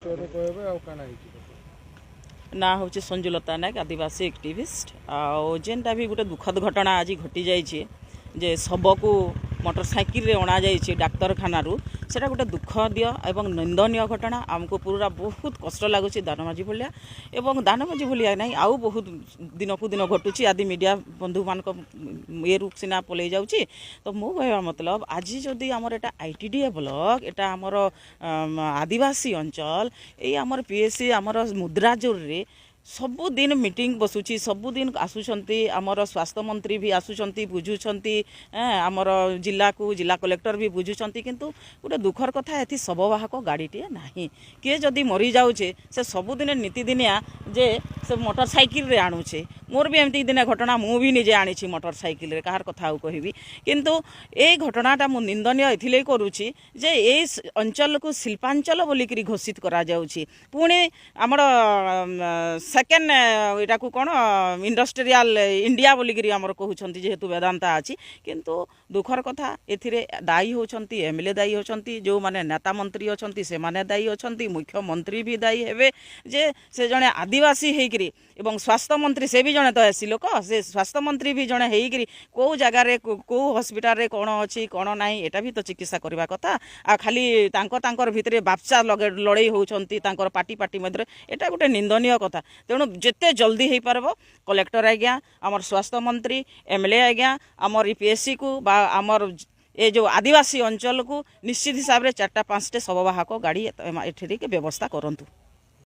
ना हूँ संजुलता नायक आदिवासी एक्टिविस्ट आेनटा भी गोटे दुखद घटना आज घटी जाइए जे शबकू मोटरसाइकिल रे अणा जाइए डाक्तरखाना सेटा गोटे दुखदीय एवं निंदनीय घटना आमको पूरा बहुत कष्ट लगुच दानमाझी भाया एवं दानमाझी भाया ना आउ बहुत दिन को दिन घटुची आदि मीडिया बंधु मान ये सीना पलि जाऊँगी तो मो कह मतलब आज जदि आमर एटा आईटीडीए ब्लॉक एटा आमर आदिवासी अंचल ये आमर पीएससी आमर मुद्राजोर रे सबुदिन मीटिंग बसुची सबुदिन आसुचंती आमर स्वास्थ्य मंत्री भी आसुचंती बुझुचंती आमर जिला को जिला कलेक्टर भी बुझुचंती किंतु गोटे दुखर कथा एथि शववाहक गाड़ीटे नाही किए जदि मरी जाऊे से सबुदिन नीतिदिनिया जे से मोटरसाइकिल रे आणुचे मोर भी एमती दिने घटना मु भी निजे आनी मोटरसाइकिल रे कहार कथा कहबी किंतु ए घटनाटा मु निंदनीय एथिले करूची जे ए अंचल को शिल्पांचल बोलिकी घोषित करा जाउची पुणे आमर सेकेंड एटा को कौन इंडस्ट्रियल इंडिया बोलिकी आमर कहउछंती जेहेतु वेदांता अछि किंतु दुखर कथा एथिरे दायी होछंती एमएलए दायी होछंती जो माने नेता मंत्री अछंती से माने दायी अछंती मुख्यमंत्री भी दायी हेबे जे से जने आदिवासी हेकरी एवं स्वास्थ्य मंत्री से भी जने तो ऐसी लोक से स्वास्थ्य मंत्री भी जने हेकरी को जगार को हॉस्पिटल रे कौन अच्छी कौन नाई एटा भी तो चिकित्सा करबा कथा आ खाली तांकर भितरे बापचा लड़ाई होछंती तांकर पार्टी पार्टी मध्य एटा गोटे निंदनीय कथा तेणु जिते जल्दी हो पार कलेक्टर आज्ञा आमर स्वास्थ्य मंत्री एमएलए आज्ञा आमर पीएससी को बा आमर ये जो आदिवासी अंचल को निश्चित हिसाब से 4-5 शववाहक गाड़ी एठिके व्यवस्था करंतु।